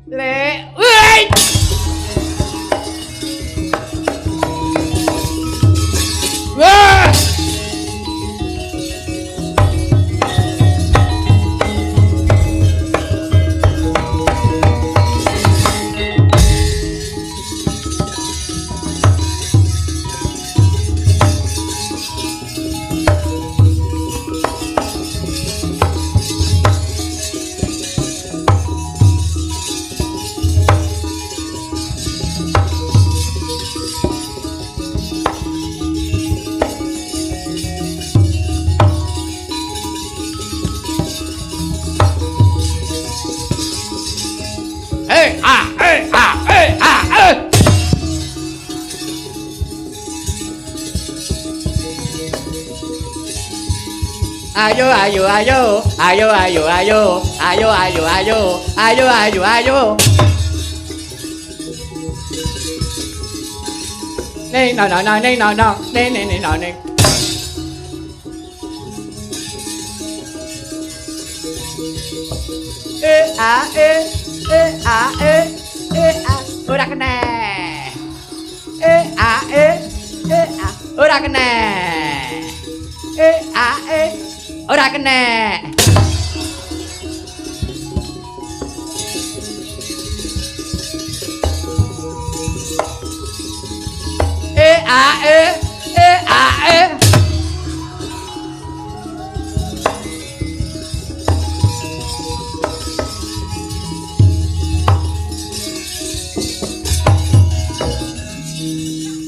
Le, woi. Wah! Ayo ayo ayo ayo ayo ayo ayo ayo ayo ayo ayo ayo Neng no no no neng no no neng neng neng no neng ora kena ora kena ora kena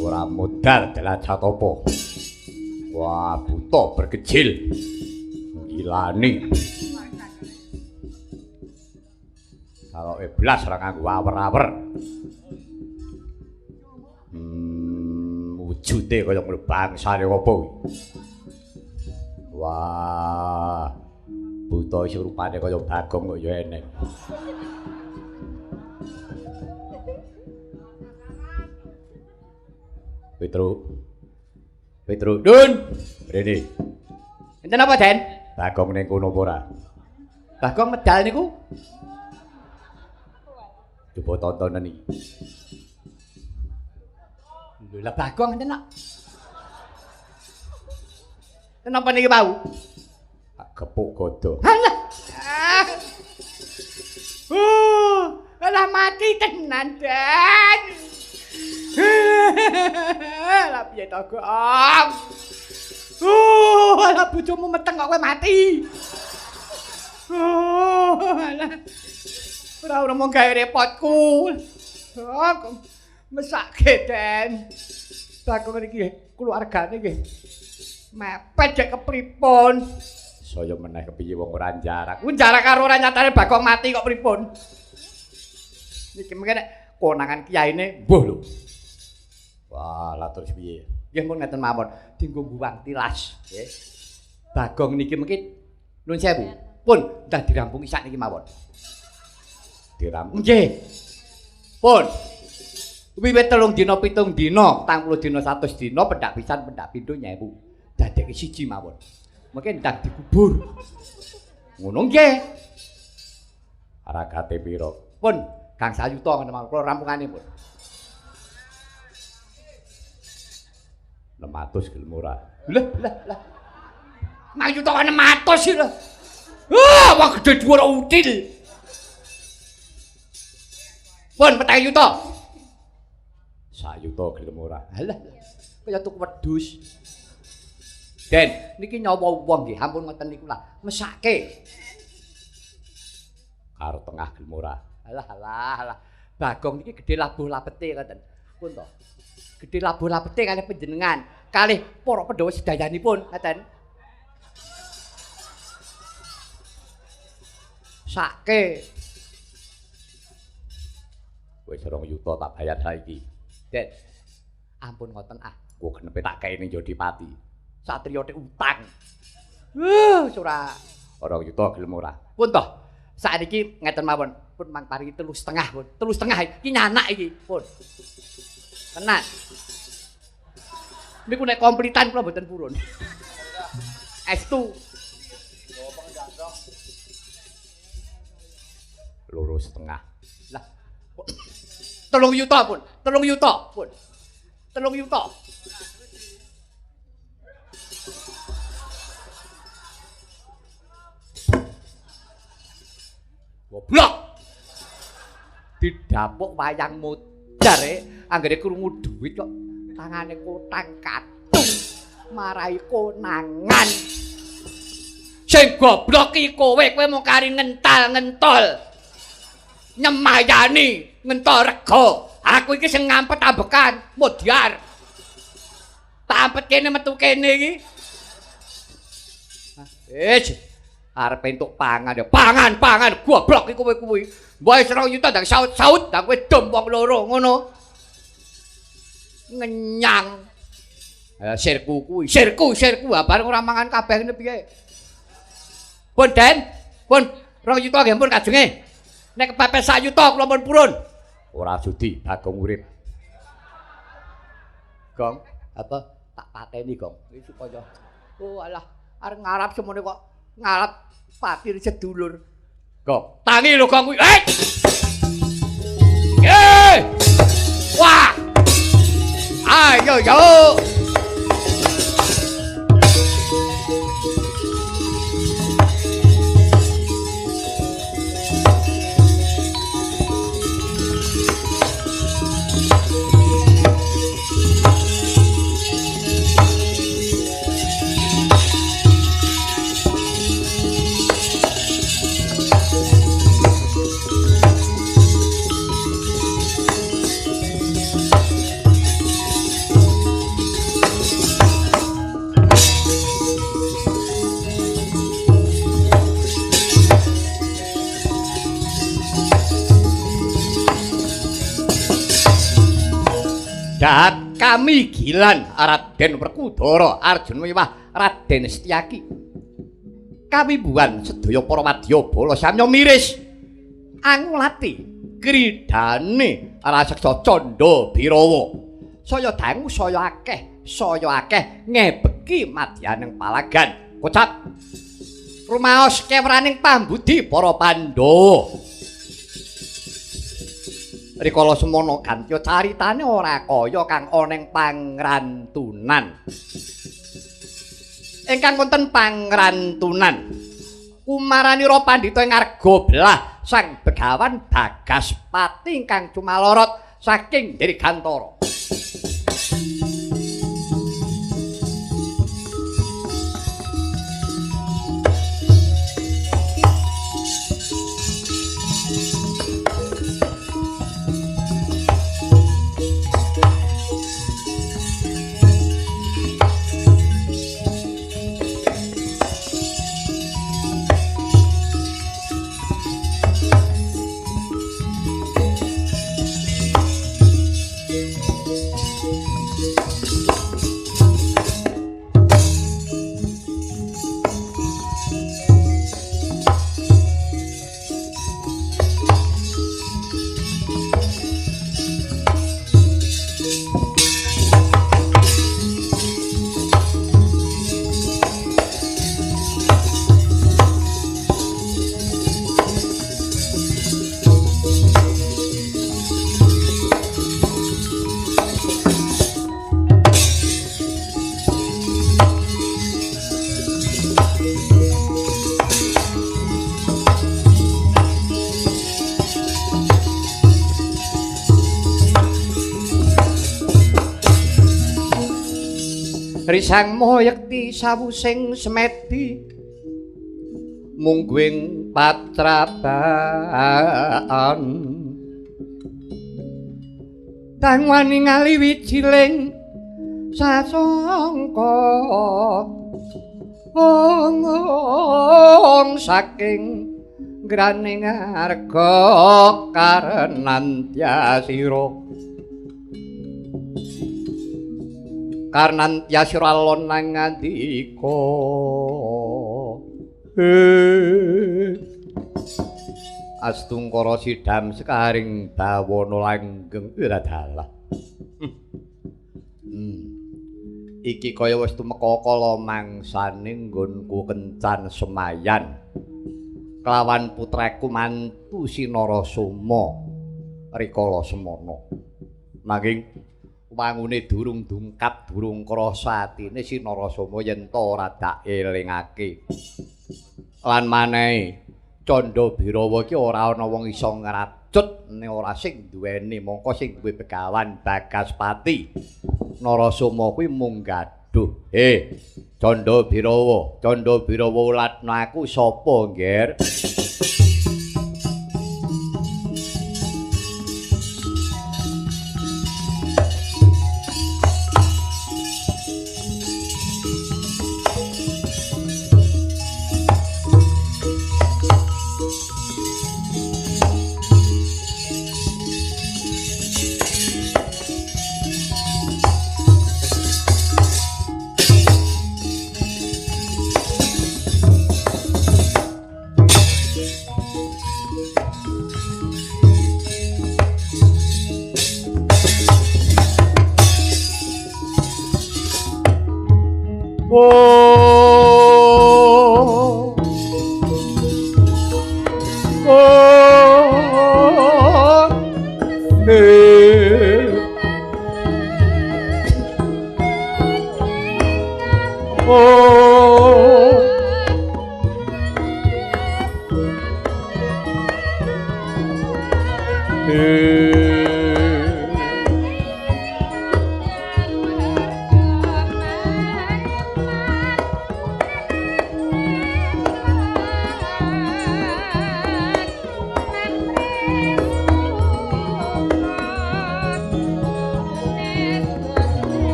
ora modal delajat apa. Wah, buta berkecil. Gilani. Kalau iblas ora nganggo awer-awer. Wujude kaya ngono bangsane apa kuwi. Wah. Buta sing rupane kaya Bagong kok ya enek. Petro, Dun. Rene. Enten apa, Den? Bagong ning kono apa ora? Bagong medal niku. Coba tontonan iki. Lho lah Bagong enten nak. Kenapa niki mau? Tak gepuk godo. Halah. Alah mati tenan, Den. Lah piye to, Gong? Alah bojomu meteng kok kowe mati. Alah. Ora mung gawe repotku. Kok mesake, Den. Bagong iki keluargane nggih. Mepet jek kepripun? Saya meneh kepiye wong ora jarak. Ku jarak karo ora nyatane Bagong mati kok pripun? Niki mengke konangan kiyaine mbuh lho. Wah, lah terus piye? Nggih mun ngeten mawon, dienggo buwang tilas, nggih. Bagong niki mengki nuwun sewu. Pun dah dirampungi sakniki mawon. Dirampung nggih. Pun. Wiwit 3 dina 7 dina, 40 dina 100 dina pendak pisan pendak pindho 1000. Dadekke siji mawon. Mengki ndak dikubur. Ngono nggih. Haragate pira? Pun Kang Sayuta ngene mawon kula rampungane pun. 600 gelem ora. Lah. Mayuta 600 sih lho. Wah, wah gede dhuwur util. Pun 4 yuta. Sayuta gelem ora. Halah. Kaya tuku wedhus. Den, niki nyawa wong nggih, ampun ngoten niku lah. Mesake. Karo tengah gelem ora. Alah. Bagong niki gedhe labuh lapete ngoten. Pun to. Gedhe labuh lapete kalih panjenengan, kalih para Pandhawa sedayanipun, ngoten. Sake. Wis 2 yuta tak bayar saiki. Den. Ampun ngoten Ku genepe tak kei ning Jodipati. Satriya tek utang. Ora 2 yuta gelem ora. Pun toh. Sakniki ngeten mawon, pun mang paringi 3,5 pun. 3,5 iki nyanak iki, pun. Tenan. Niku nek komplitan kula mboten purun. Estu. 2,5. Lah 3 yuta pun, 3 yuta pun. 3 yuta. Goblok. Didapuk wayang modar anggere krungu dhuwit kok tangane kotang katung marai konangan. Sing goblok iki kowe mung kari ngental-ngentol. Nyemayani ngentol rego. Aku iki sing ngampet ambekan modar. Tak ampet kene metu kene iki. Arep entuk pangan ya. Pangan goblok iki kowe kuwi. Mbok 2 yuta ndang saut-saut ndang kowe dom wong loro ngono. Ngenyang. Sirku kuwi, sirku bareng ora mangan kabeh ngene piye. Pun Den, pun 2 yuta nggih pun kajenge. Nek kepepet 1 yuta kula pun purun. Ora sudi Bagong urip. Gong, apa tak pateni Gong. Iki supaya oh alah arep ngarap semono kok ngarap patir sedulur. Gong, tangi lho Gong kuwi. Wah! Ayo yo. Dat kami gilan Raden Werkudara Arjuna miwah Raden Setyaki. Kawibuhan sedaya para wadya bala samya miris angulati kridane raseksa Candha Birawa. Saya dangu saya akeh ngebeki madyaning palagan. Kocap rumaos kewraning pambudi para Pandhawa. Rikala semono Gantya caritane ora kaya kang ana ing pangrantunan. Ingkang wonten pangrantunan kumaranira pandhita ing Argabelah Sang Begawan Bagaspati ingkang cumalorot saking Dirgantara. Risang moyekti sawusing semeti mungguing patrabaan tangwani ngaliwi ciling sasongko ong saking graning arga karenantyasira Karnantyasira lonang ngandika Astungkara sidham sekaring bawana langgeng ora dalah. Iki kaya wis tumeka kala mangsane nggonku kencan semayan. kelawan putraku mantu Sinarasoma rikala semana. Nanging wangune durung dungkap durung krasa atine Sinarasoma yen ta ora dak elingake. Lan manehe Candha Birawa iki ora ana wong iso ngracut nek ora sing duweni mongko sing duwe begawan Bagaspati. Narasoma kuwi mung gaduh. Candha Birawa ulatna aku sapa, Ngger?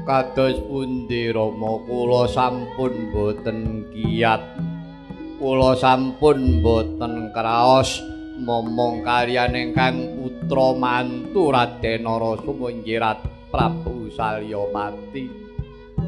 Kados pundi Rama, kula sampun boten kiyat, kula sampun boten kraos momong kaliyan ingkang putra mantu Raden Narasoma Nggih Prabu Salyapati.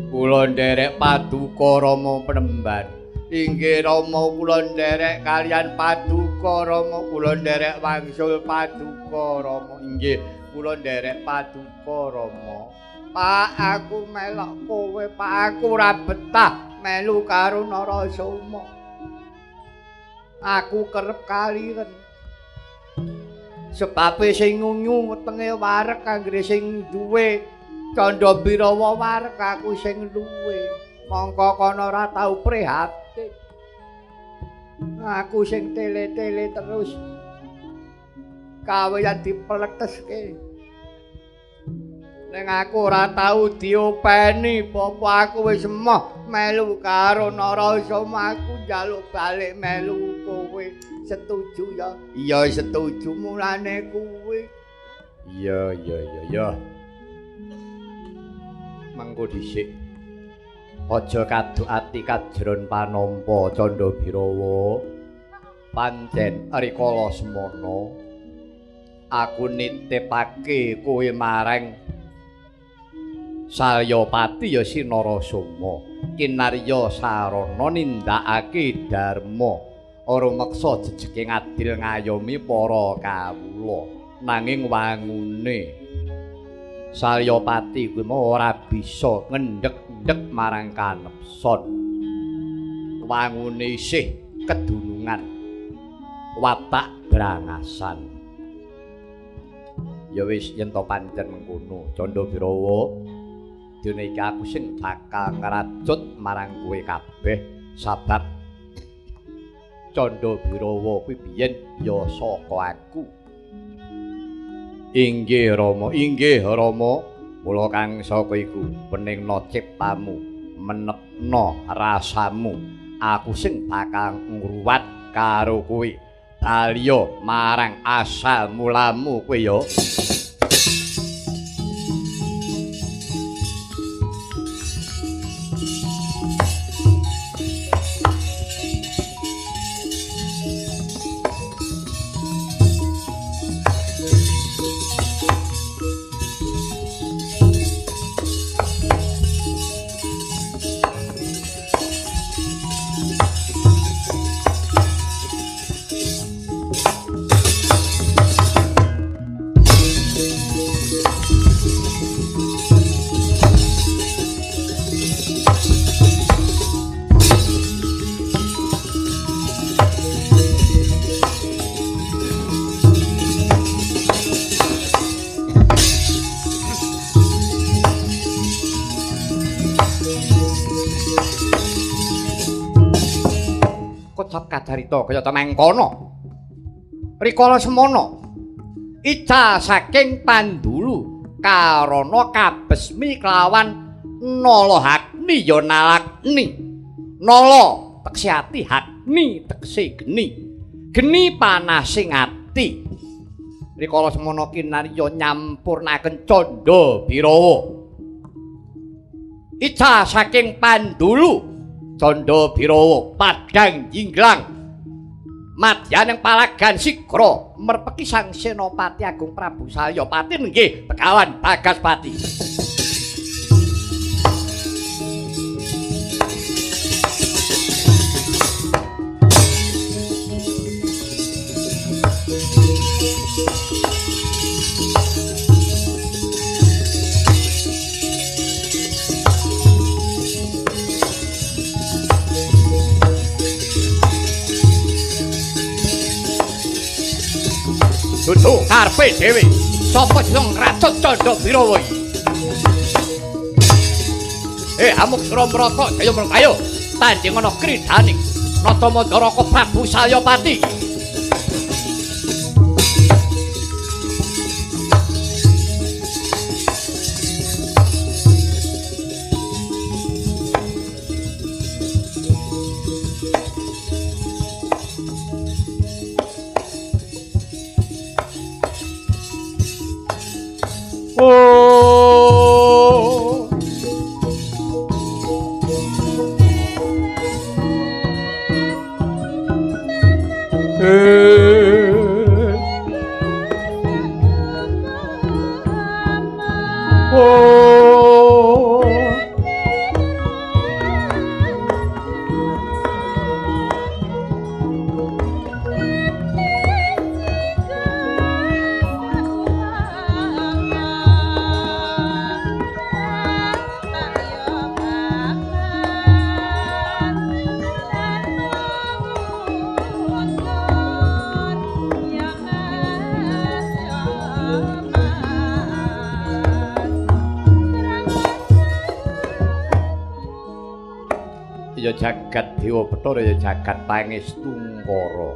Kula nderek paduka Rama Penemban. Inggih Rama, kula nderek kaliyan paduka Rama, kula nderek wangsul paduka Rama. Inggih kula nderek paduka Rama. Pak, aku melok kowe, Pak, aku ora betah melu karo Narasoma. Aku kerep kaliren. Sebabe sing ngunyu wetenge wareg anggere sing duwe Candha Birawa wareg aku sing duwe. Mongko kono ora tau prihatin. Aku sing tele-tele terus kaweyan dipeleteske. Ning aku ora tau diopeni, apa aku wis emoh melu karo Narasoma, aku njaluk balik melu kowe. Setuju ya? Iya setuju mulane kowe. Iya. Mengko dhisik. Aja kaduk ati kajron panampa Candha Birawa. Pancen rikala semana aku nitipake kowe marang Salyapati ya Sinarasoma kinarya sarana nindakake dharma ora meksa jejeke ngadil ngayomi para kawula nanging wangune Salyapati kuwi ora bisa ngendhek-endhek marang kanepson wangune isih kedunungan watak brangasan ya wis yen to pancen mengkono Candha Birawa dene iki aku sing bakal ngracut marang kowe kabeh sabab Candha Birawa kuwi biyen ya saka aku. Inggih Rama, mula kang saka iku peningna ciptamu, menepna rasamu, aku sing bakal ngruwat karo kowe. Baliya marang asal mulamu kowe ya. Kocap kadarita kaya ta mangkono. Rikala semana ica saking Pandulu karana kabesmi kelawan Nala Hakni ya nalakni. Nala tegese ati, Hakni tegese geni. Geni panasing ati. Rikala semana kinarya nyampurnaken Candha Birawa. Ica saking Pandulu Candha Birawa padhang jinglang madyaning palagan Sigra merpeki Sang Senopati Agung Prabu Salyapati nggih Begawan Bagaspati. Dudu karepe dhewe sapa sing ngracun Candha Birawa iki? Amuk Sramrata Jaya Mrakayo tanding ana kridaning Natamadharaka Prabu Salyapati. Ya jagat Dewa Bathara ya jagat Pangestungkara.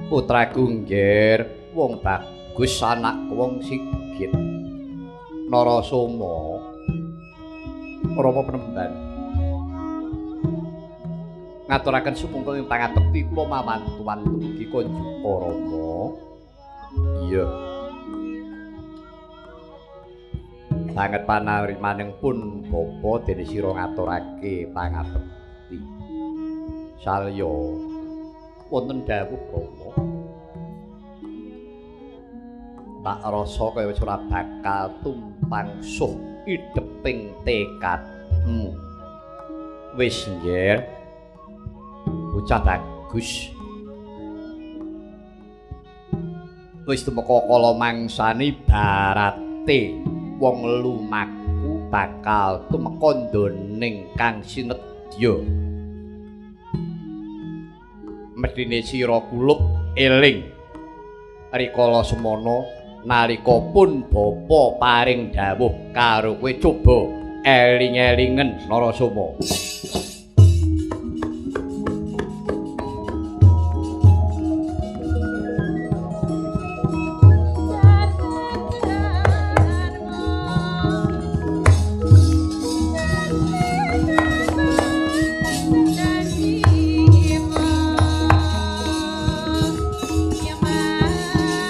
Putraku nggir wong bagus anak wong sigit. Narasoma Rama Penemban. Ngaturaken sumangga ing pangatekti kula mamantuan mugi Konjuka Rama. Iya. Sanget panarimaning pun bapa dene sira ngaturake pangabekti. Salya wonten dawuh Rama. Tak rasa kaya wis ora bakal tumpang suh ideping tekadmu. Wis nggih. Bocah bagus. Wis tumeka kala mangsani barate wong lumaku bakal tumeka ndoning Kang Sinedya. Medine sira kulup eling rikala semana nalika pun bapa paring dawuh karo kowe coba eling-elingen Narasoma.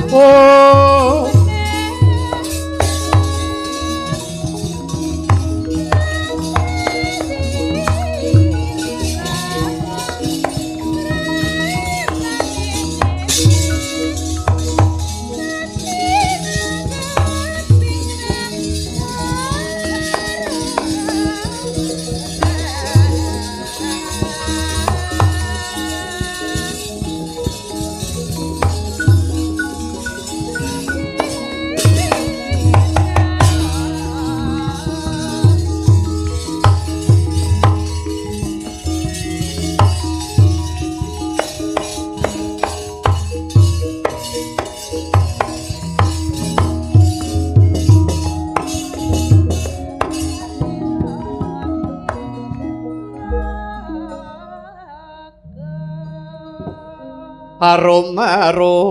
Oh arom-arom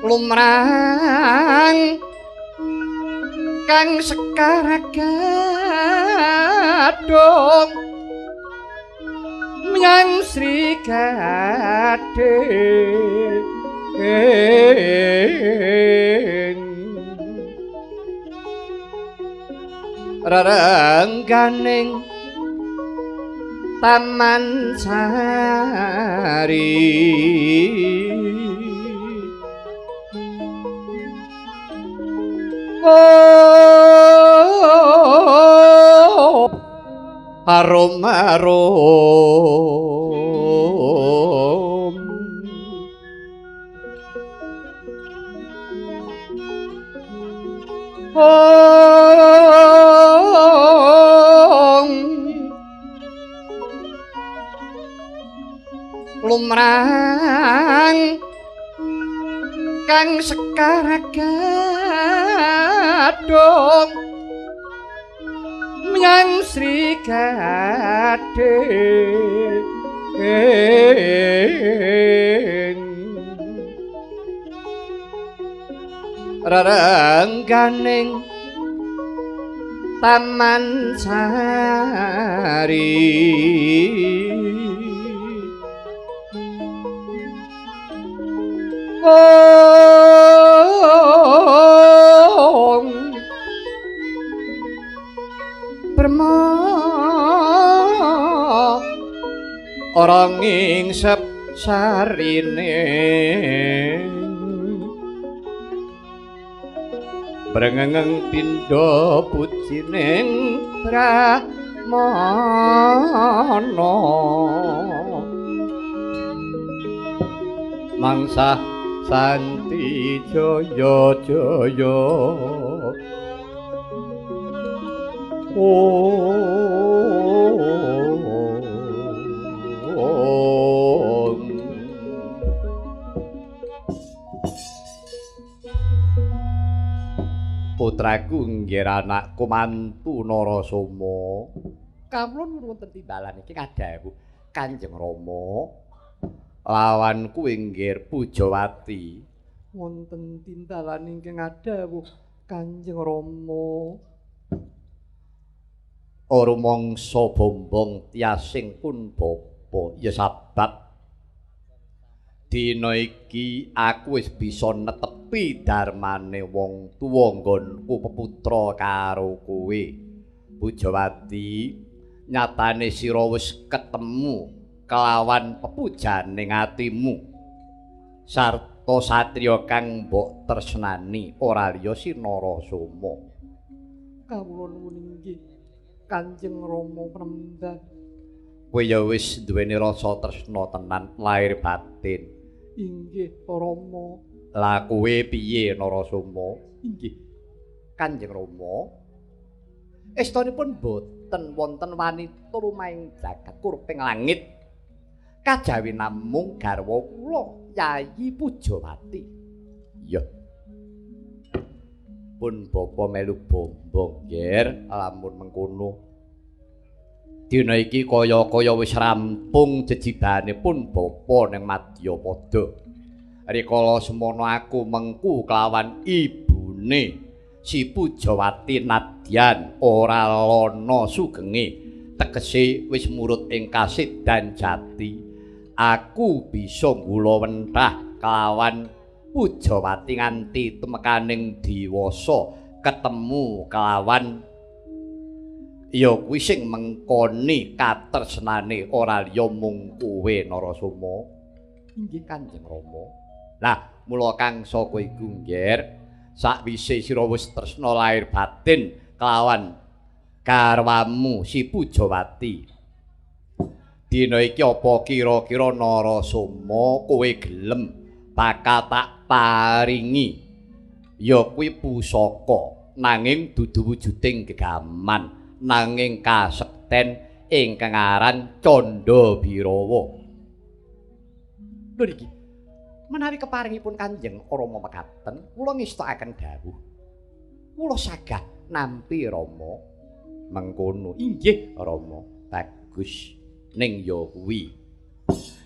lumrang kang sekar gadhong menyang Sri Gading rerengganing Taman Sari oh arom-arom oh lumrang kang sekar gadhong menyang Sri Gading rerengganing Taman Sari oh orang ingsep sarine brengeng pindha pujining Pramana mangsa santi jaya jaya putraku nggih anakku mantu Narasoma kawula wonten timbalan iki ngadhawu Kanjeng Rama lawanku inggih Pujawati wonten timbalan ingkang ngadhawu Kanjeng Rama rumangsa bombong tiasing pun bapa ya sabat dina iki aku wis bisa netepi darmane wong tuwa nggonku peputra karo kowe Pujawati nyatane sira wis ketemu kelawan pepujaning atimu sarta satriya kang mbok tresnani ora liya si Narasoma kawula nuwun inggih Kanjeng Rama Prembang kowe ya wis duweni rasa tresna tenan lahir batin inggih Rama lah kowe piye Narasoma inggih Kanjeng Rama estanipun boten wonten wanita lumahing jagat kurping langit kajawi namung garwa kula Yayi Pujawati iya pun bapa melu bombong ger lamun mengkono dina iki kaya-kaya wis rampung jejibane pun bapa ning Madyapada Rikala semono aku mengku kelawan ibune si Pujawati nadyan ora lono sugenge tegese wis murut ing kasidhan jati aku bisa nggulawentah kelawan Pujawati nganti temekaning diwasa ketemu kelawan ya kuwi sing mengkoni katresnane ora liya mung kowe Narasoma. Inggih Kanjeng Rama. Lah mula kangsa kowe iku ngger sakwise sira wis tresna lahir batin kelawan garwamu si Pujawati. Dina iki apa kira-kira Narasoma kowe gelem bakal tak paringi ya kuwi pusaka nanging dudu wujuding gegaman nanging kasekten ingkang aran Candha Birawa. Lho niki menawi keparingipun Kanjeng Rama mekaten kula ngestakaken dawuh kula sagah nampi Rama mengkono. Inggih Rama. Bagus ning ya kuwi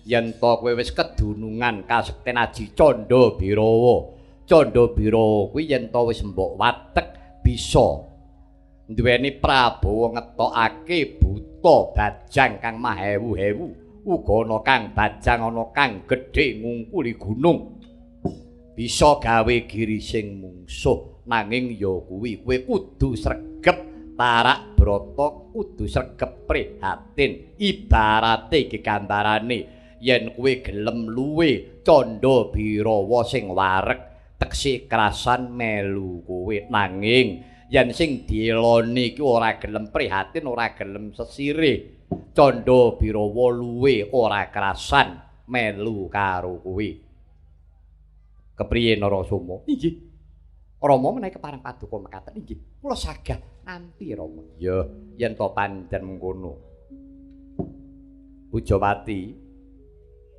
yen to kowe wis kedunungan kasekten aji Candha Birawa. Candha Birawa kuwi yen to wis mbok watek bisa duweni Prabowo ngetokake buta bajang kang mahewu-hewu. Uga ana kang bajang ana kang gedhe ngungkuli gunung. Bisa gawe girising mungsuh nanging ya kuwi kowe kudu sregep tarak brata kudu sregep prihatin. Ibarate gegambarane yen kowe gelem luwe Candha Birawa sing wareg teksi krasan melu kowe nanging yen sing dieloni iki ora gelem prihatin ora gelem sesirih Candha Birawa luwe ora krasan melu karo kowe. Kepriye Narasoma? Inggih. Rama menawi kepareng paduka mekaten inggih. Kula sagah nampi Rama. Ya, yen to pancen mengkono. Pujawati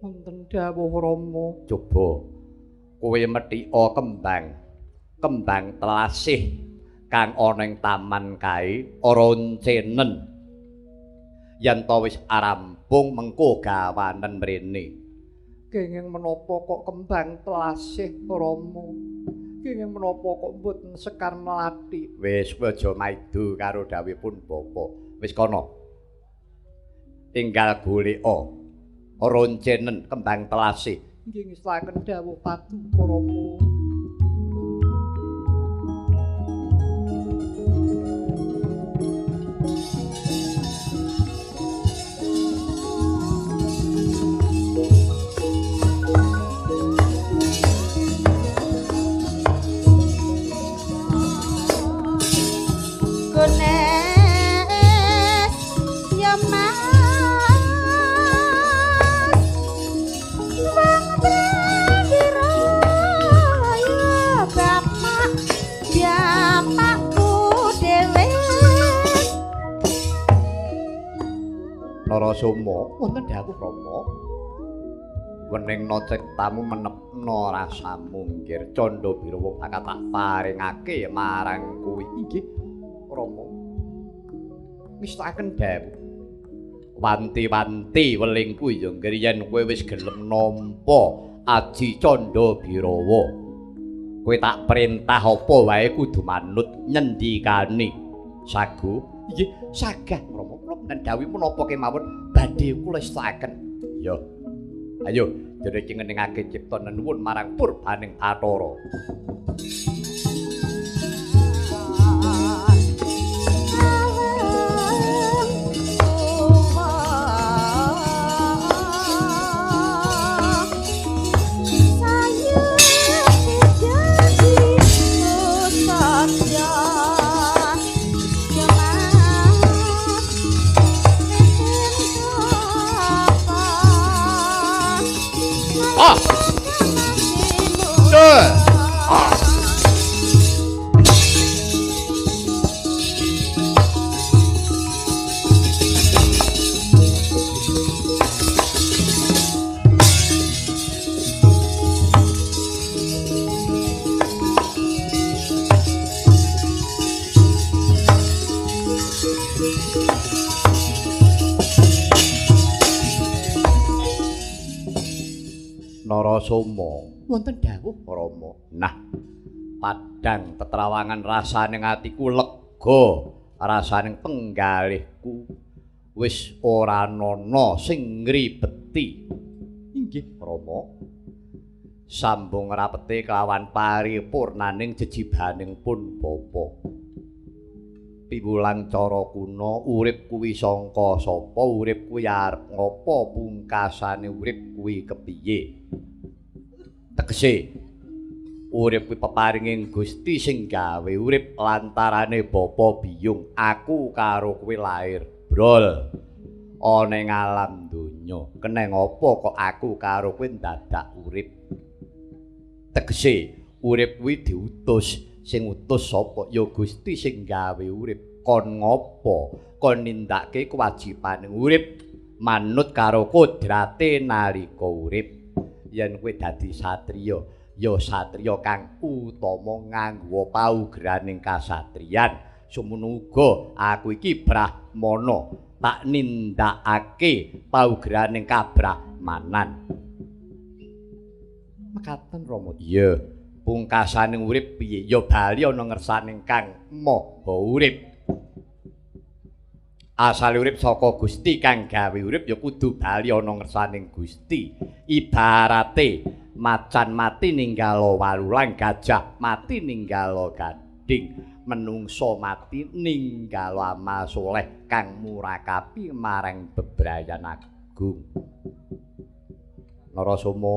wonten dawuh Rama. Coba kowe methika kembang telasih kang ana ing taman kae roncenen. Yen to wis arampung mengko gawanen mrene. Kenging menapa kok kembang telasih Rama? Kenging menapa kok mboten sekar melati? Wis aja maido karo dawuhipun Bapak. Wis kana. Tinggal goleka roncenen kembang telasih. Nggih ngestaken dawuh paduka Rama. Narasoma wonten dawuh Rama weningna ciptamu menepna rasamu nggir Candha Birawa bakal tak paringake marang kowe. Inggih Rama. Ngestakaken dawuh wanti-wanti welingku ya nggir yen kowe wis gelem nampa aji Candha Birawa kowe tak perintah apa wae kudu manut nyendikane. Sagu inggih sagah Rama. Dan dawuh menapa kemawon badhe kula estakaken. Ya. Ayo, dene iki ngeningake cipta nuwun marang purbaning Bathara. Narasoma. Wonten dawuh Rama. Nah, padhang tetrawangan rasaning atiku lega, rasaning penggalihku wis ora ana sing ngribeti. Inggih, Rama. Sambung rapete kelawan paripurnaning jejibaning pun Bapa. Piwulang cara kuna urip kuwi sangka sapa, urip kuwi arep ngapa, pungkasane urip kuwi kepiye. Tegese urip kuwi peparinging Gusti sing gawe urip lantarane Bapa biyung aku karo kowe lair brol ana ing alam donya. Keneng apa kok aku karo kowe dadak urip? Tegese urip kuwi diutus, sing utus sapa? Ya Gusti sing gawe urip. Kon ngopo? Kon nindakake kewajibaning urip manut karo kodrate nalika urip. Yen kowe dadi satriya, ya satriya kang utama nganggo paugraning kasatriyan. Semono uga aku iki Brahmana, tak nindakake paugraning kabrahmanan. Mekaten Rama. Iya, pungkasaning urip piye? Ya bali ana ngersaning Kang Maha Urip. Asale urip saka Gusti, kang gawe urip ya kudu bali ana ngersaning Gusti. Ibarate macan mati ninggalo walulang, gajah mati ninggalo gading, menungso mati ninggalo amal soleh kang murakapi marang bebrayan agung. Narasoma,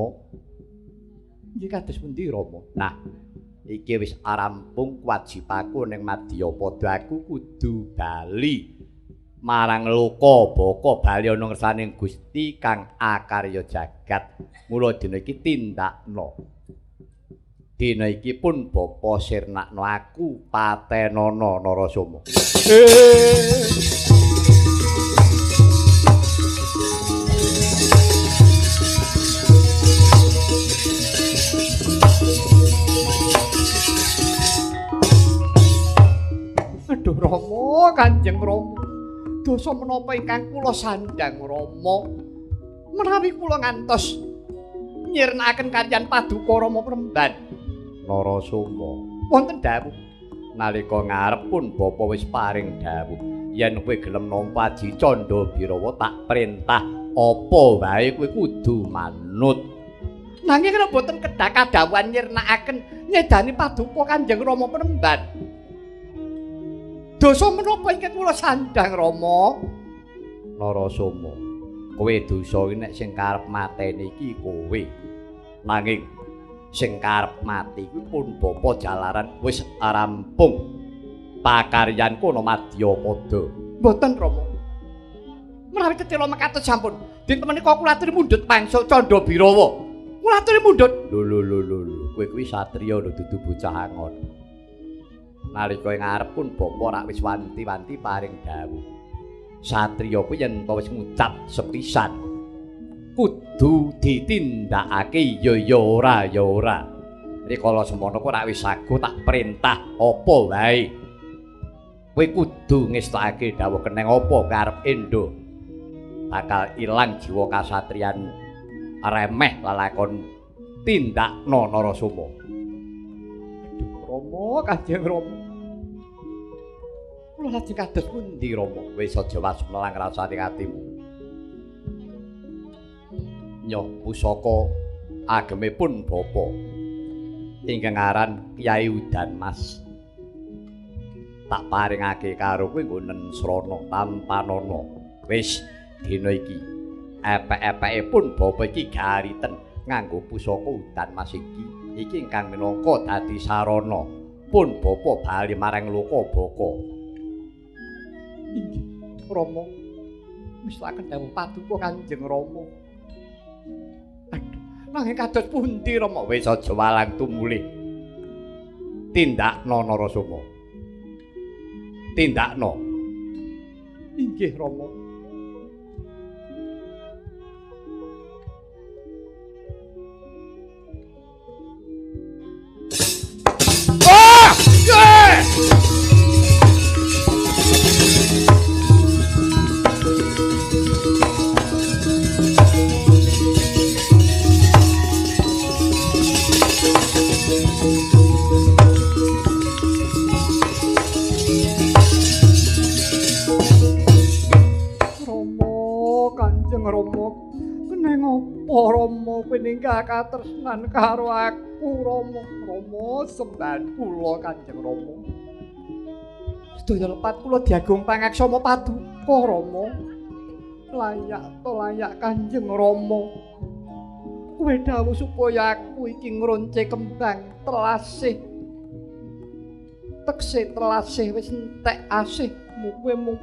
iki kados pundi Rama? Nah, iki wis rampung kewajibaku ning Madyapada, aku kudu bali marang loka baka, bali ana ngersaning Gusti kang akarya jagat. Mula dina iki tindakna. Dina iki pun Bapa sirnakno aku patenana Narasoma. aduh Rama, Kanjeng Rama. Dosa menapa ingkang kula sandhang Rama? Menawi kula ngantos nyirnakaken kaliyan Paduka Rama Premban. Narasoma, Wonten dawuh nalika ngarep pun Bapa wis paring dawuh, yen kowe gelem nampa Aji Candha Birawa tak perintah apa wae kowe kudu manut. nanging kena boten kedah kadhawuhan nyirnakaken nyedani Paduka Kanjeng Rama Premban. Dosa menapa ingkang kula sandhang Rama? Narasoma, kowe dosa iki nek sing karep mateni iki kowe. Nanging sing karep mati kuwi pun Bapa jalaran wis rampung pakaryanku ana Madyapada. Mboten Rama. Menawi tetela mekaten sampun, dinten menika kula aturi mundhut pangsa Candha Birawa. Kula aturi mundhut. Lho, kowe kuwi satriya lho, dudu bocah angon. Nalika ing ngarep pun Bapa rak wis wanti-wanti paring dawuh. Satriya kuwi yen wis ngucap sepisan kudu ditindakake ya ora. Rikala semono kok rak wis sago tak perintah apa wae. Kowe kudu ngestakake dawuh keneng apa karep endo. Bakal ilang jiwa kasatriyan remeh lalakon tindakna Narasoma. Aduh Rama, Kanjeng Rama. Kula lajeng kados pundi Rama? Wis aja wasmelang rasane atimu. Nyoh pusaka agemipun Bapa ingkang aran Kyai Udan Mas. Tak paringake karo kowe nggonen srana tampanana. Wis dina iki epek-epekipun Bapa iki gariten nganggo pusaka Udan Mas iki. Iki ingkang minangka dadi sarana pun Bapa bali marang loka baka. Inggih, Rama. Mestakaken dawuh Paduka Kanjeng Rama. Aduh, nanging kados pundi Rama? Wis aja walang tumulih. Tindakna Narasoma. Tindakna. Inggih Rama. ninggal katresnan karo aku Rama. Rama sembahan kula Kanjeng Rama. Sedaya lepat kula diagung pangaksama paduka Rama. Layak Kanjeng Rama. Kowe dawuh supaya aku iki ngronce kembang telasih. Tekse telasih wis entek asihmu kowe mung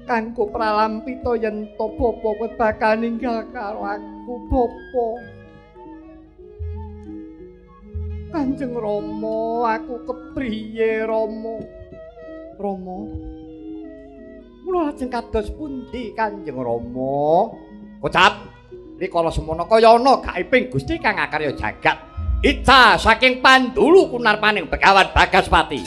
kanggo pralampita yen to bapa kowe bakal ninggal karo aku bapa. Kanjeng Rama, aku kepriye Rama? Rama. Mula lajeng kados pundi Kanjeng Rama? Kocap rikala semono kaya ana gaiping Gusti kang akarya jagat. Ica saking Pandulu Kunarpaning Begawan Bagaspati.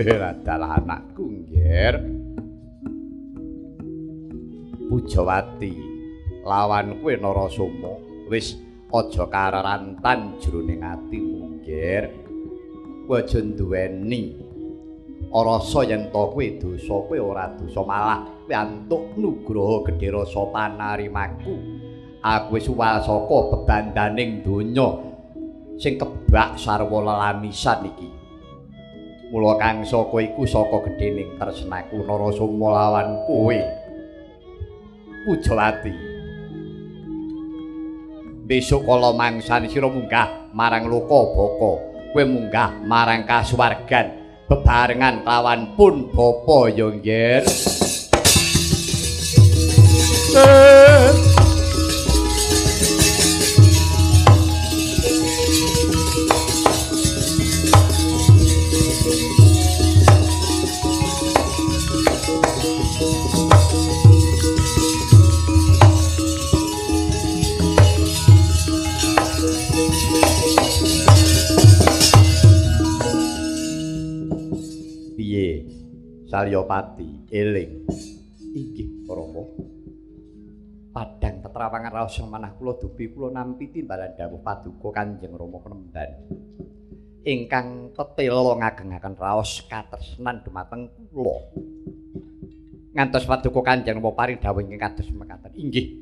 Adalah anakku nggir. Pujawati lawan kowe Narasoma wis aja karerantan jroning atimu nggir. Kowe aja nduweni rasa yen to kowe dosa, kowe ora dosa, malah kowe antuk nugraha gedhe rasa panarimaku. Aku wis suwasaka bebandaning donya sing kebak sarwa lelamisan iki. Mula kang saka iku saka gedhening tresnaku Narasoma lawan kowe. Pujawati. Besok kala mangsane sira munggah marang Lokabaka, kowe munggah marang kasuwargan bebarengan lawan pun bapa ya nggih. Salyapati eling inggih Rama. Padang tetrawangan raos sing manah kula dubi kula nampi timbalan dawuh paduka Kanjeng Rama Penemban ingkang tetela ngagengaken raos katresnan dumateng kula. Ngantos paduka Kanjeng Rama paring dawuh ingkang kados mekaten. Inggih.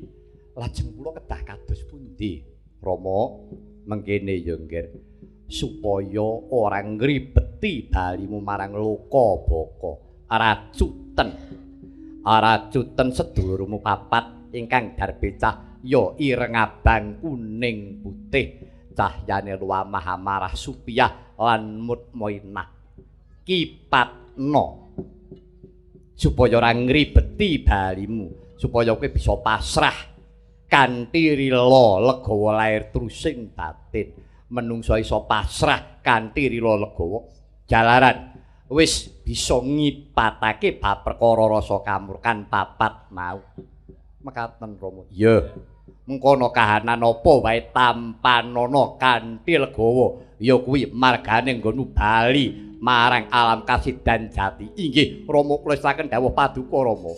Lajeng kula kedah kados pundi Rama? Mengkene ya nggih. Supaya ora ngribeti balimu marang Lokabaka. Aracuten sedulurmu papat ingkang darbecah ya ireng abang kuning putih cahyane luwamah amarah supiyah lan mutmainah kipatna supaya ora ngribeti balimu, supaya kowe bisa pasrah kanthi rila legawa lair trusing batin. Menungsa iso pasrah kanthi rila legawa jalaran wis bisa ngipatake bab perkara rasa kamurkan papat mau. Mekaten Rama. Ya. Mengkono kahanan apa wae tampanana kanthi legawa ya kuwi margane nggonu bali marang alam kasidan jati. Inggih Rama kula seraken dawuh paduka Rama.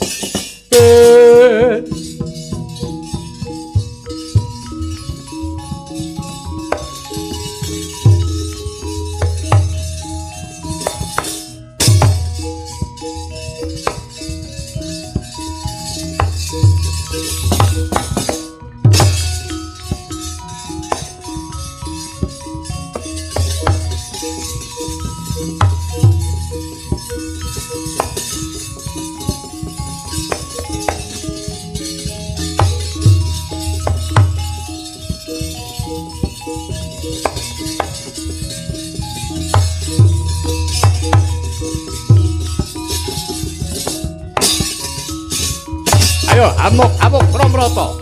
Ayo amuk Bramrata.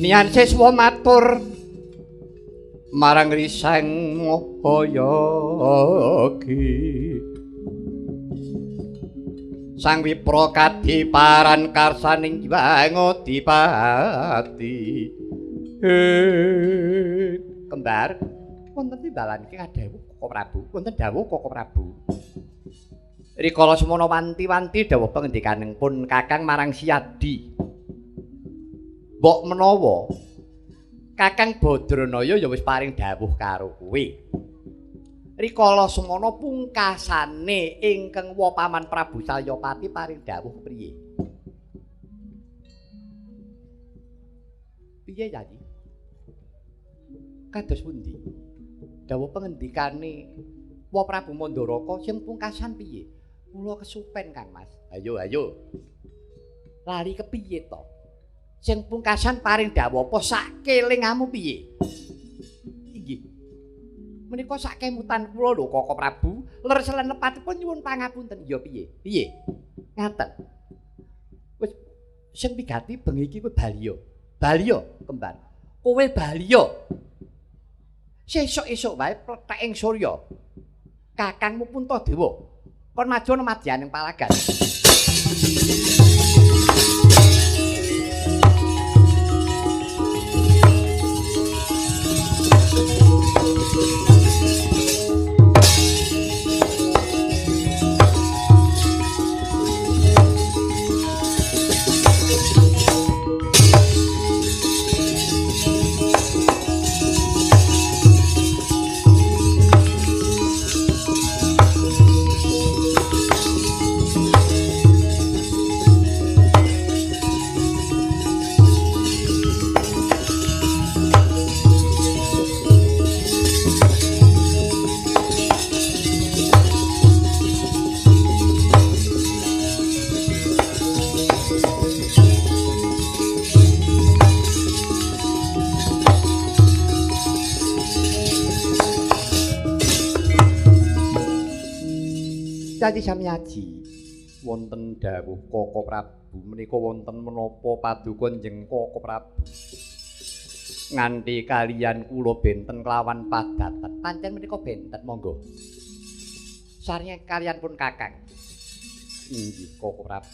Mian siswa matur marang Riseng Mahayagi. Sang Wipra kadiparan karsaning Wangodipati. Kembar, wonten timbalan iki kadhawuh Koko Prabu, wonten dawuh Koko Prabu. Rikala semana wanti-wanti dawuh pangendikaning pun Kakang marang Siadi. Mbok menawa Kakang Badranaya ya wis paring dawuh karo kowe. Rikala semana pungkasane ingkang wa Paman Prabu Salyapati paring dawuh priye? Piye Yayi? Kados pundi? Dawuh pangendikane wa Prabu Mandaraka sing pungkasan piye? Kula kesupen Kang Mas. Ayo. Lali kepiye to? Sing pungkasan paring dawuh apa sakelingmu piye? Inggih. Menika sakemutan kula lho Koko Prabu, ler selenepatipun nyuwun pangapunten. Ya piye? Piye? Ngaten. Wis sing pigati bengi iki kowe baliya. Baliya, Kembar. Kowe baliya. Sesuk-esuk wae plethek ing surya. Kakangmu Puntadewa kon maju ana madyaning palagan. Candi Samyaji wonten dawuh Koko Prabu menika wonten menapa paduka njeng Koko Prabu nganti kalian kula benten kelawan padatan pancen menika benten monggo sareng kalian pun Kakang inggih Koko Prabu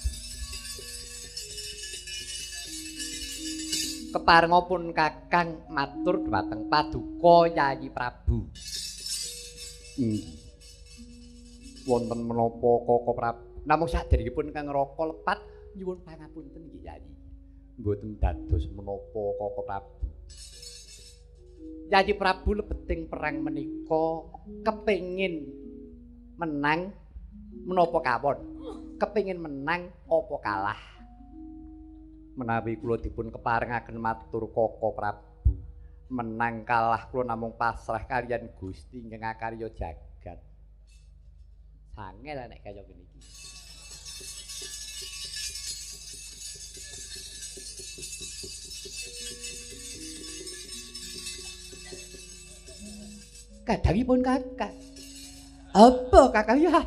keparengipun Kakang matur dhateng paduka Yayi Prabu inggih wonten menapa Koko Prabu namung saderengipun Kang Raka lepat nyuwun pangapunten nggih Yayi mboten dados menapa Koko Prabu Yayi Prabu lebeting perang menika kepengin menang menapa kawon kepengin menang apa kalah menawi kula dipun keparengaken matur Koko Prabu menang kalah kula namung pasrah kaliyan Gusti ingkang akarya jagat angel nek kaya ngene iki. Kadangipun Kakang. Apa Kakang ya?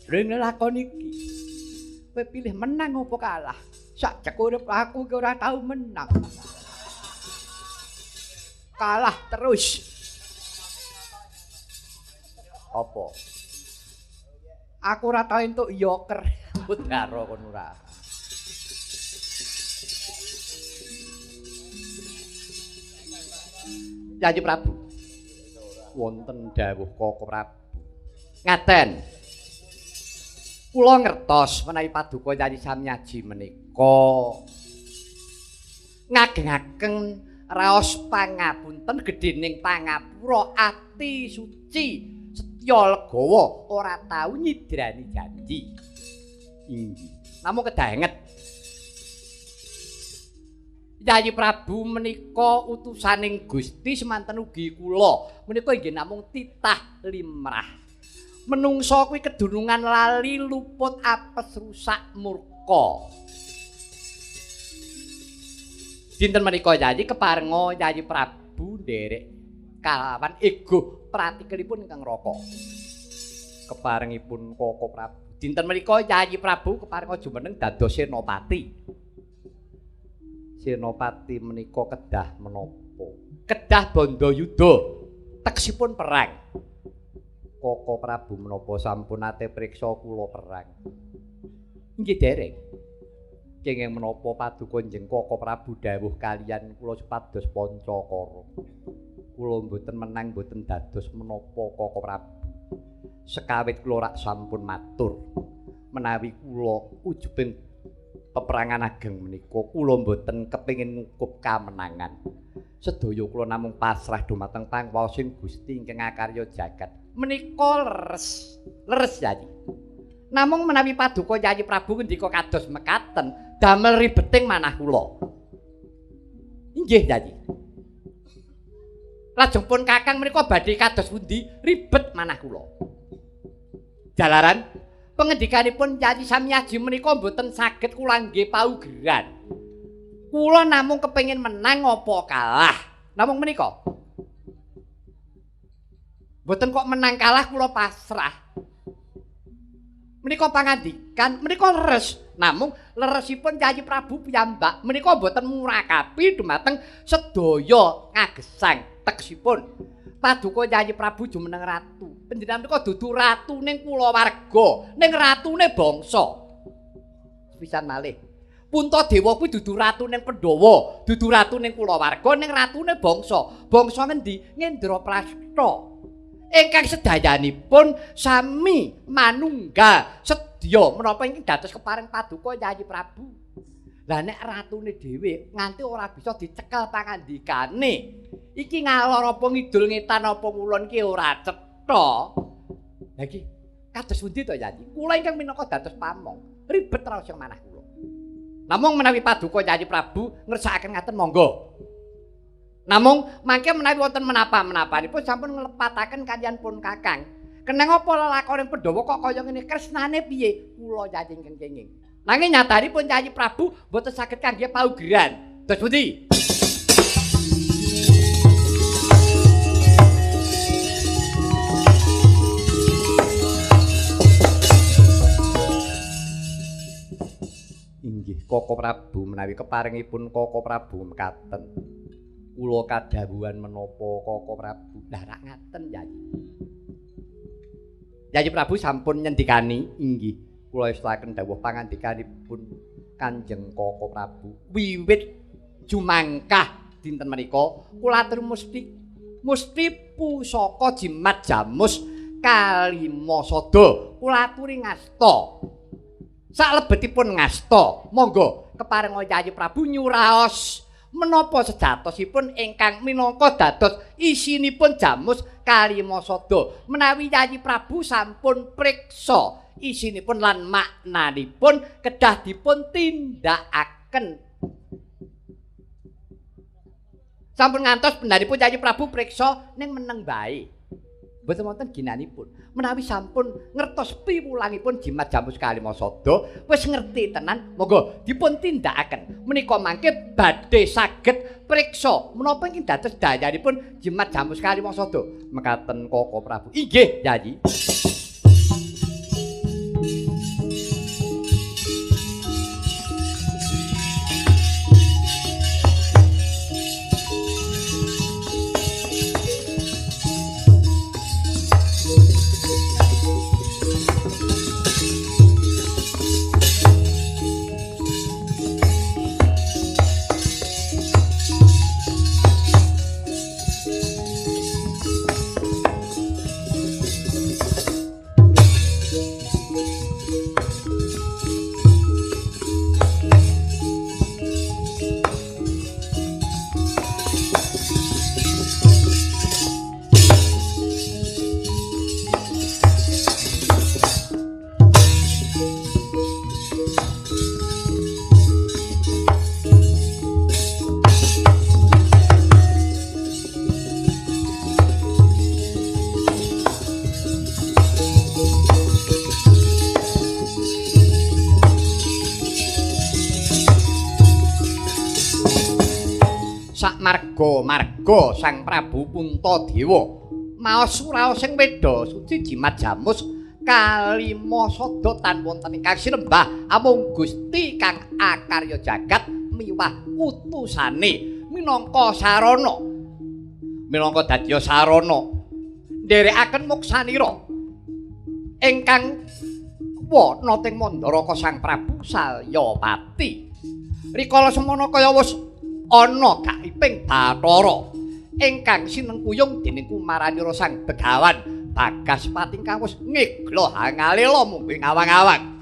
Rene lakon iki. Kowe pilih menang apa kalah? Sak urip aku ki ora tau menang. Kalah terus. Apa? Aku ora tau entuk yoker. Udara kono ora. Yayi Prabu. Wonten dawuh Koko Prabu. Ngaten. Kula ngertos menawi paduka Yayi Samyaji menika ngagengaken raos pangapunten gedhening pangapura ati suci setya legawa ora tau nyidrani janji. Inggih. Namung kedanget Yayi Prabu menika utusaning Gusti semanten ugi kula. Menika inggih namung titah limrah. Menungsa kuwi kedunungan lali luput apes rusak murka. Dinten menika Yayi keparenga Yayi Prabu nderek kalawan ego pratikelipun ingkang Raka. Keparengipun Koko Prabu. Dinten menika Yayi Prabu keparenga jumeneng dados senopati. Senopati menika kedah menapa? Kedah Bandayuda teksipun perang. Koko Prabu menapa sampun ate priksa kula perang? Inggih dereng. Kenging menapa paduka njeng Koko Prabu dawuh kaliyan kula supados Pancakara. Kula mboten menang mboten dados menapa Koko Prabu. Sekawit kula rak sampun matur menawi kula ujubing peperangan ageng menika kula mboten kepengin ngukup kamenangan. Sedaya kula namung pasrah dumateng pangwaosin Gusti ingkang ngakarya jagat. Menika leres Yayi. Namung menawi paduka Yayi Prabu ngendika kados mekaten damel ribeting manah kula. Inggih Yayi. Lajeng pun Kakang menika badhe kados pundi ribet manah kula. Jalaran pengendikanipun Yayi Samyaji menika mboten saged kula nggih paugeran. Kula namung kepengin menang apa kalah. Namung menika. Mboten kok menang kalah kula pasrah. Menika pangandikan, menika leres. Namung leresipun Yayi Prabu piyambak menika mboten murakapi dumateng sedaya ngagesang tegesipun. Paduka Yayi Prabu jumeneng ratu. Panjenengan menika dudu ratu ning kulawarga, ning ratune bangsa. Pisan malih. Puntadewa kuwi dudu ratu ning Pandhawa, dudu ratu ning kulawarga, ning ratune bangsa. Bangsa ngendi? Ngendraprastha. Ingkang sedayanipun sami manunggal sedya menapa ingkang dados keparing paduka Yayi Prabu. Lah nek ratune dhewe nganti ora bisa dicekel pangandikane. Iki ngalor apa ngidul ngetan apa ngulon ki ora cetha. Lah iki kados pundi to Yayi? Kula ingkang minangka dados pamong, ribet raos yang manah kula. Namung menawi paduka Yayi Prabu ngersakaken ngaten monggo. Namung mangke menawi wonten menapa-menapanipun sampun nglepataken kaliyan pun Kakang. Keneng apa lelakoning Pandhawa kok kaya ngene kresnane piye? Kula Yayi ingkang kenging. Nanging nyatanipun Yayi Prabu boten saged kangge paugeran. Dos pundi? Inggih Koko Prabu menawi keparingipun Koko Prabu mekaten. Kula kadhawuhan menapa Koko Prabu? Lah rak ngaten Yayi. Yayi Prabu sampun nyendikani inggih. Kula istirahaken dawuh pangandikanipun Kanjeng Koko Prabu. Wiwit jumangkah dinten menika kula atur musti pusaka jimat jamus Kalimasada. Kula aturi ngasta. Salebetipun ngasta, monggo keparing Yayi Prabu nyuraos menapa sejatosipun ingkang minangka dados isinipun jamus Kalimasada. Menawi Yayi Prabu sampun priksa isinipun lan maknanipun kedah dipun tindakaken. Sampun ngantos bendaripun Yayi Prabu priksa ning meneng bae. Mboten wonten ginanipun. Menawi sampun ngertos piwulangipun jimat jamus Kalimasada, wis ngerti tenan, monggo dipun tindakaken. Menika mangke badhe saged priksa menapa ingkang dados dayanipun jimat jamus Kalimasada. Mekaten Koko Prabu. Inggih, Yayi. Marga Sang Prabu Puntadewa maos suraos sing weda suci jimat jamus Kalimasada tan wonten ingkang sinembah amung Gusti kang akarya jagat miwah utusane minangka sarana minangka dadya sarana nderekaken muksanira ingkang wana teng Mandaraka Sang Prabu Salyapati. Rikala semana kaya wis ana gaiping Bathara ingkang sinengkuyung dening Kumaranira Sang Begawan Bagaspati ingkang wis ngegla hangalela mumping awang-awang.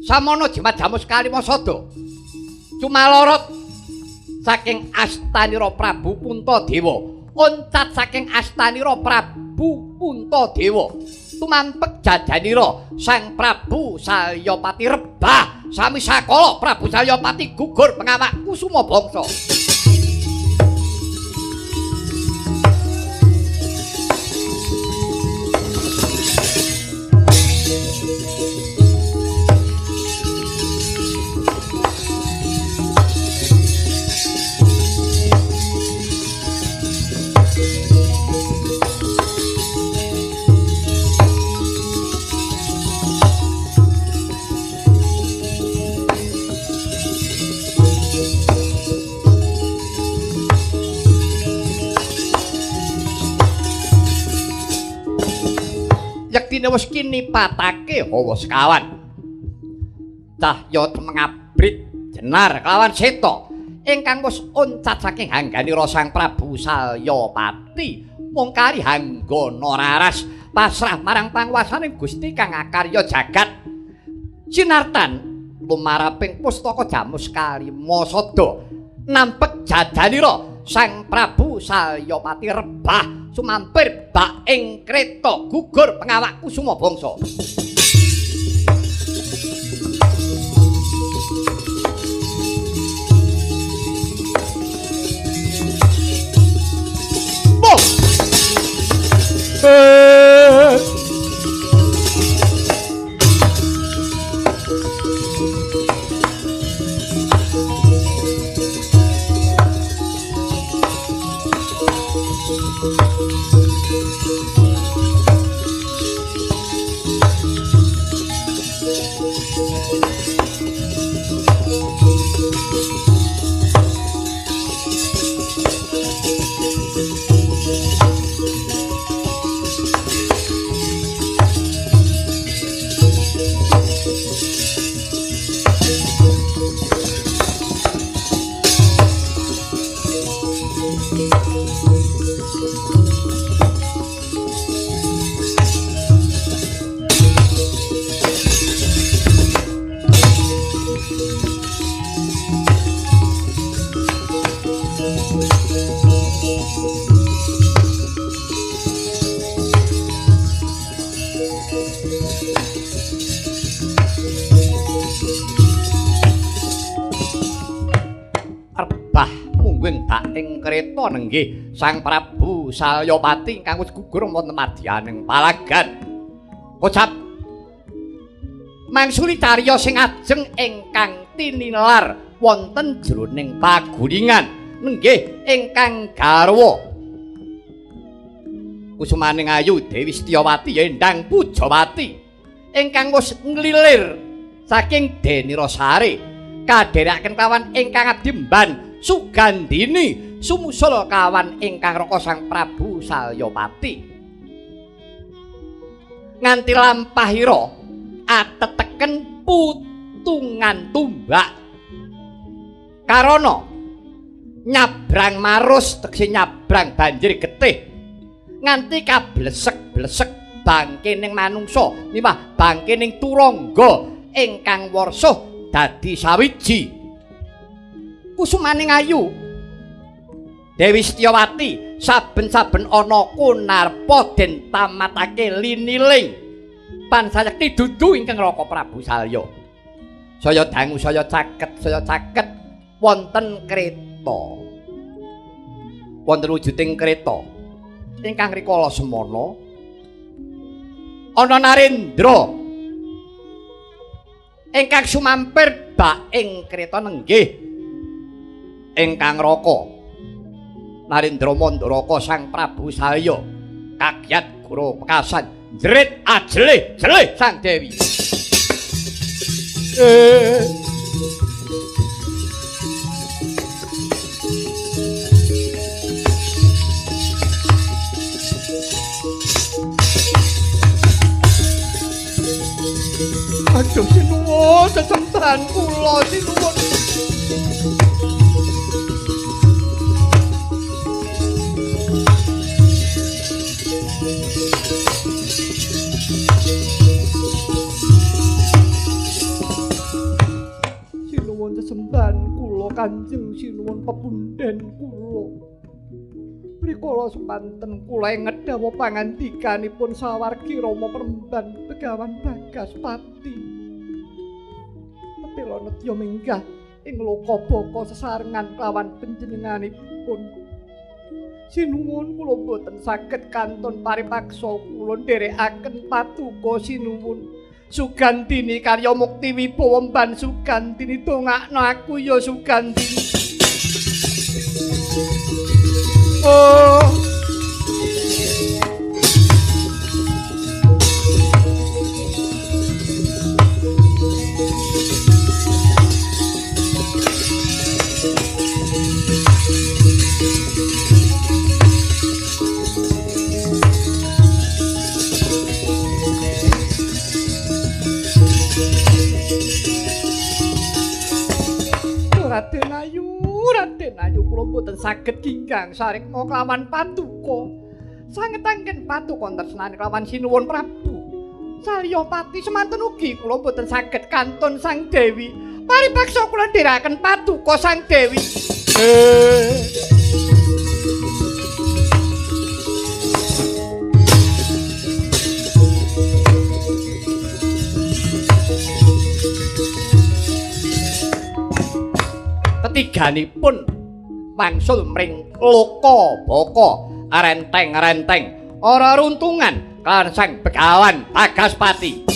Samono jimat jamus Kalimasada cumalorot saking astanira Prabu Puntadewa, oncat saking astanira Prabu Puntadewa, tumampek jajanira Sang Prabu Salyapati rebah sami sakala Prabu Salyapati gugur pengawak kusuma bangsa. Yektine wis kinipatake hawa sekawan. Cahya temengabrit jenar kelawan seta ingkang wis oncat saking hangganira Sang Prabu Salyapati mung kari hanggana raras pasrah marang panguwasaning Gusti kang akarya jagat. Sinartan lumaraping pustaka jamus Kalimasada nampek jajanira Sang Prabu Salyapati rebah sumampir bak ing kreta gugur pengawak kusuma bangsa. Kreta nenggih Sang Prabu Salyapati ingkang wis gugur wonten madyaning palagan. Kocap mangsuli cariyos sing ajeng ingkang tinilar wonten jroning paguringan nenggih ingkang garwa kusumaning ayu Dewi Setyawati Endang Pujawati ingkang wis nglilir saking Denira Sari kadherekaken kawan ingkang abdi mban Sugandini sumusul kawan ingkang raka Sang Prabu Salyapati nganti lampahira ateteken putungan tumbak karana nyabrang marus tegese nyabrang banjir getih nganti kablesek-blesek bangkening manungsa niwah bangkening turangga ingkang warsuh dadi sawiji kusumaning ayu Dewi Setyawati saben-saben ana kunarpa den tamatake liniling pansayekti dudu ingkang Raka Prabu Salya saya dangu saya caket wonten kreta wonten wujuding kreta ingkang rikala semana ana Narendra ingkang sumampir bak ing kreta nenggih ingkang Raka Narendra Mandaraka Sang Prabu Salya kagiat guru pekasan jrit ajlih Sang Dewi sesembahan kula sinuwun. Sinuwun sesembahan kula Kanjeng sinuwun pepunden kula. Rikala semanten kula ngedhawa pangandikanipun sawargi Rama Peremban Begawan Bagaspati. Tetela nedya minggah ing loka baka sesarengan kelawan panjenenganipun. Sinuwun kula boten saged kantun paripaksa kula nderekaken patuko sinuwun. Sugandini karya mukti wibawa mban Sugandini dongakno aku ya Sugandini. Oh Raden Ayu kula boten saged kinggang sarikma kelawan patuko. Sangetangken patuko tresnani kelawan sinuwun Prabu. Salya pati semanten ugi kula boten saged kantun Sang Dewi. Paripaksa kula ndherekaken patuko Sang Dewi. Ketiganipun wangsul mring loka baka renteng-renteng ora runtungan kaliyan Sang Begawan Bagaspati.